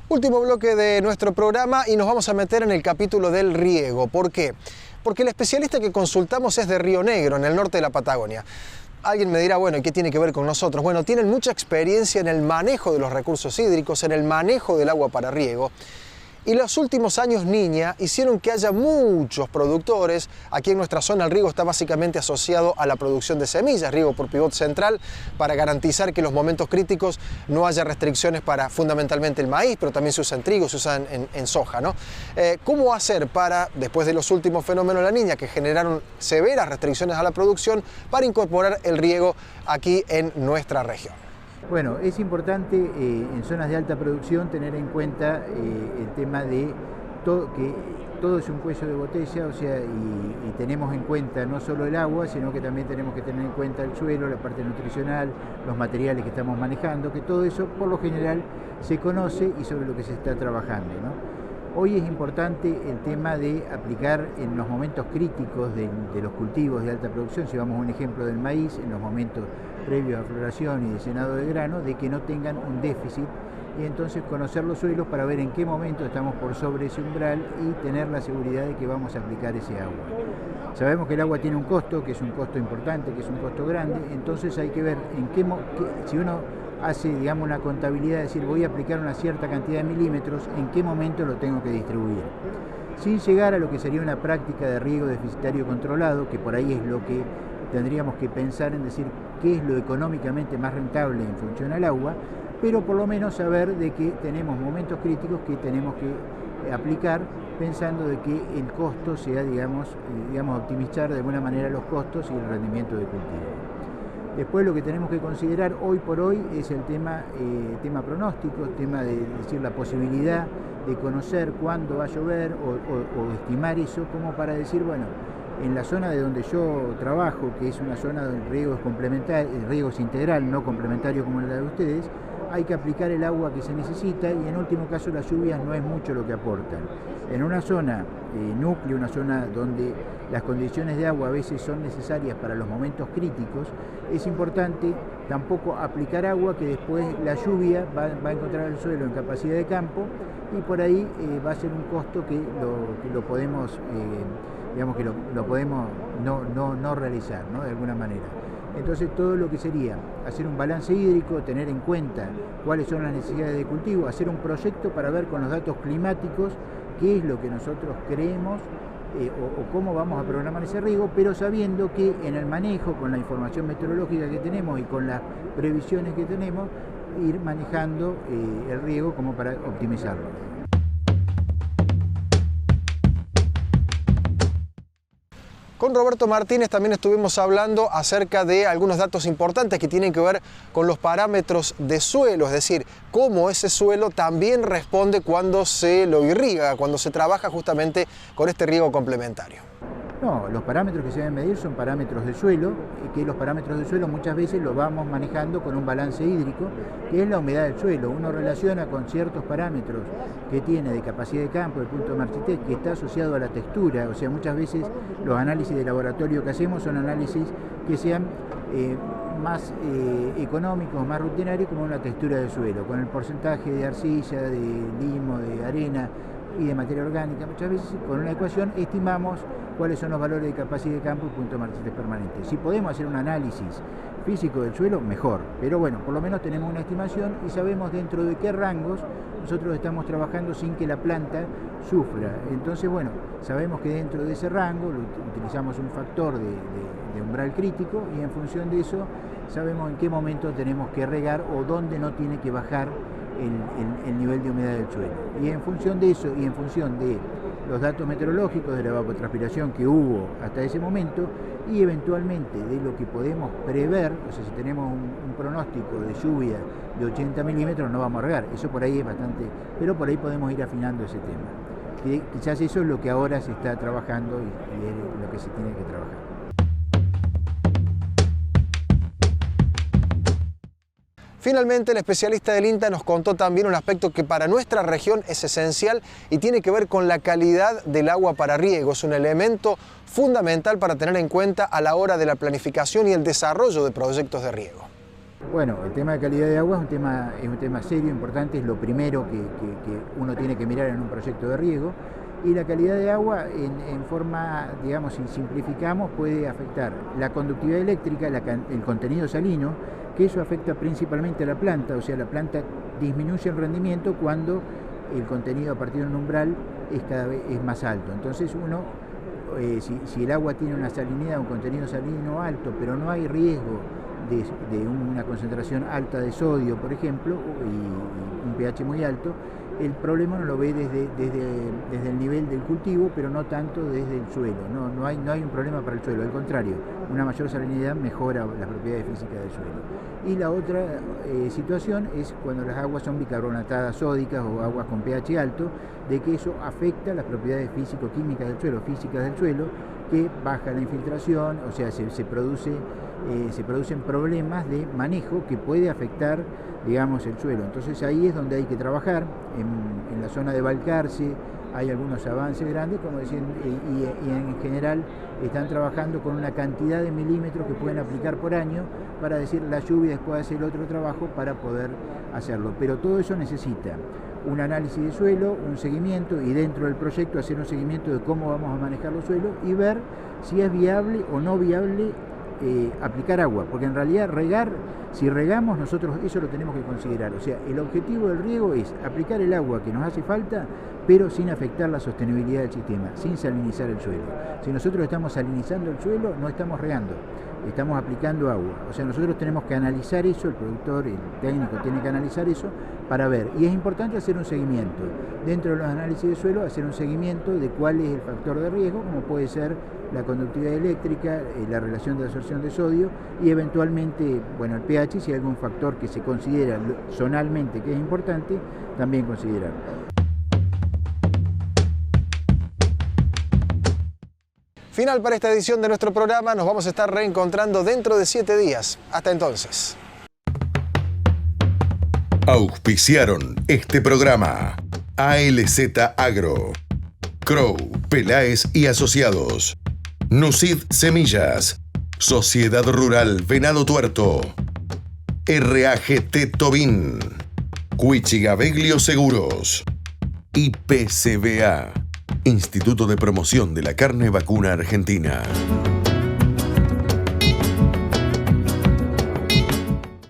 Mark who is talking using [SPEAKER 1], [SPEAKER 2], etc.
[SPEAKER 1] Último bloque de nuestro programa y nos vamos a meter en el capítulo del riego. ¿Por qué? Porque el especialista que consultamos es de Río Negro, en el norte de la Patagonia. Alguien me dirá, bueno, ¿y qué tiene que ver con nosotros? Bueno, tienen mucha experiencia en el manejo de los recursos hídricos, en el manejo del agua para riego. Y los últimos años, Niña, hicieron que haya muchos productores. Aquí en nuestra zona el riego está básicamente asociado a la producción de semillas, riego por pivot central, para garantizar que en los momentos críticos no haya restricciones para fundamentalmente el maíz, pero también se usa en trigo, se usa en soja, ¿no? ¿Cómo hacer para, después de los últimos fenómenos de la Niña, que generaron severas restricciones a la producción, para incorporar el riego aquí en nuestra región?
[SPEAKER 2] Bueno, es importante en zonas de alta producción tener en cuenta el tema de que todo es un cuello de botella, o sea, y tenemos en cuenta no solo el agua, sino que también tenemos que tener en cuenta el suelo, la parte nutricional, los materiales que estamos manejando, que todo eso por lo general se conoce y sobre lo que se está trabajando, ¿no? Hoy es importante el tema de aplicar en los momentos críticos de los cultivos de alta producción, si vamos a un ejemplo del maíz, en los momentos previos a floración y de llenado de grano, de que no tengan un déficit y entonces conocer los suelos para ver en qué momento estamos por sobre ese umbral y tener la seguridad de que vamos a aplicar ese agua. Sabemos que el agua tiene un costo, que es un costo importante, que es un costo grande, entonces hay que ver si uno hace, digamos, una contabilidad, es decir, voy a aplicar una cierta cantidad de milímetros, en qué momento lo tengo que distribuir. Sin llegar a lo que sería una práctica de riego deficitario controlado, que por ahí es lo que tendríamos que pensar en decir qué es lo económicamente más rentable en función al agua, pero por lo menos saber de que tenemos momentos críticos que tenemos que aplicar pensando de que el costo sea, digamos, optimizar de alguna manera los costos y el rendimiento de cultivo. Después lo que tenemos que considerar hoy por hoy es el tema pronóstico, el tema de decir la posibilidad de conocer cuándo va a llover o estimar eso como para decir, bueno, en la zona de donde yo trabajo, que es una zona donde el riego es complementario, el riego es integral, no complementario como la de ustedes, hay que aplicar el agua que se necesita y en último caso las lluvias no es mucho lo que aportan. En una zona núcleo, una zona donde las condiciones de agua a veces son necesarias para los momentos críticos, es importante tampoco aplicar agua que después la lluvia va a encontrar el suelo en capacidad de campo y por ahí va a ser un costo que lo podemos, lo podemos no realizar, ¿no? De alguna manera. Entonces todo lo que sería hacer un balance hídrico, tener en cuenta cuáles son las necesidades de cultivo, hacer un proyecto para ver con los datos climáticos qué es lo que nosotros creemos o cómo vamos a programar ese riego, pero sabiendo que en el manejo, con la información meteorológica que tenemos y con las previsiones que tenemos, ir manejando el riego como para optimizarlo.
[SPEAKER 1] Con Roberto Martínez también estuvimos hablando acerca de algunos datos importantes que tienen que ver con los parámetros de suelo, es decir, cómo ese suelo también responde cuando se lo irriga, cuando se trabaja justamente con este riego complementario.
[SPEAKER 2] No, los parámetros que se deben medir son parámetros de suelo, y que los parámetros de suelo muchas veces los vamos manejando con un balance hídrico, que es la humedad del suelo. Uno relaciona con ciertos parámetros que tiene de capacidad de campo, el punto de Marchitech, que está asociado a la textura, o sea, muchas veces los análisis de laboratorio que hacemos son análisis que sean más económicos, más rutinarios, como una textura del suelo, con el porcentaje de arcilla, de limo, de arena y de materia orgánica. Muchas veces con una ecuación estimamos cuáles son los valores de capacidad de campo y punto de Marchitech permanente. Si podemos hacer un análisis físico del suelo, mejor, pero bueno, por lo menos tenemos una estimación y sabemos dentro de qué rangos nosotros estamos trabajando sin que la planta sufra. Entonces, bueno, sabemos que dentro de ese rango utilizamos un factor de umbral crítico y en función de eso sabemos en qué momento tenemos que regar o dónde no tiene que bajar el nivel de humedad del suelo. Y en función de eso y en función de los datos meteorológicos de la evapotranspiración que hubo hasta ese momento y eventualmente de lo que podemos prever, o sea, si tenemos un pronóstico de lluvia de 80 milímetros no vamos a regar, eso por ahí es bastante, pero por ahí podemos ir afinando ese tema. Que quizás eso es lo que ahora se está trabajando y es lo que se tiene que trabajar.
[SPEAKER 1] Finalmente, el especialista del INTA nos contó también un aspecto que para nuestra región es esencial y tiene que ver con la calidad del agua para riego. Es un elemento fundamental para tener en cuenta a la hora de la planificación y el desarrollo de proyectos de riego.
[SPEAKER 2] Bueno, el tema de calidad de agua es un tema serio, importante, es lo primero que uno tiene que mirar en un proyecto de riego. Y la calidad de agua, en forma, digamos, si simplificamos, puede afectar la conductividad eléctrica, el contenido salino, que eso afecta principalmente a la planta, o sea, la planta disminuye el rendimiento cuando el contenido a partir de un umbral es más alto. Entonces uno, si el agua tiene una salinidad, un contenido salino alto, pero no hay riesgo de una concentración alta de sodio, por ejemplo, y un pH muy alto, el problema no lo ve desde el nivel del cultivo, pero no tanto desde el suelo. No hay un problema para el suelo, al contrario, una mayor salinidad mejora las propiedades físicas del suelo. Y la otra situación es cuando las aguas son bicarbonatadas sódicas o aguas con pH alto, de que eso afecta las propiedades físico-químicas del suelo, físicas del suelo, que baja la infiltración, o sea, se producen problemas de manejo que puede afectar, digamos, el suelo. Entonces ahí es donde hay que trabajar. En la zona de Balcarce hay algunos avances grandes, como decían, y en general están trabajando con una cantidad de milímetros que pueden aplicar por año para decir la lluvia después hacer otro trabajo para poder hacerlo. Pero todo eso necesita un análisis de suelo, un seguimiento, y dentro del proyecto hacer un seguimiento de cómo vamos a manejar los suelos y ver si es viable o no viable aplicar agua, porque en realidad si regamos nosotros eso lo tenemos que considerar. O sea, el objetivo del riego es aplicar el agua que nos hace falta, pero sin afectar la sostenibilidad del sistema, sin salinizar el suelo. Si nosotros estamos salinizando el suelo, no estamos regando, estamos aplicando agua. O sea, nosotros tenemos que analizar eso, el productor, el técnico tiene que analizar eso para ver. Y es importante hacer un seguimiento. Dentro de los análisis de suelo, hacer un seguimiento de cuál es el factor de riesgo, como puede ser la conductividad eléctrica, la relación de absorción de sodio y eventualmente, bueno, el pH, si hay algún factor que se considera zonalmente que es importante, también considerarlo.
[SPEAKER 1] Final para esta edición de nuestro programa. Nos vamos a estar reencontrando dentro de 7 días. Hasta entonces.
[SPEAKER 3] Auspiciaron este programa ALZ Agro, Crow, Peláez y Asociados, Nucid Semillas, Sociedad Rural Venado Tuerto, RAGT Tobin, Cuichigaveglio Seguros, IPCBA, Instituto de Promoción de la Carne Vacuna Argentina.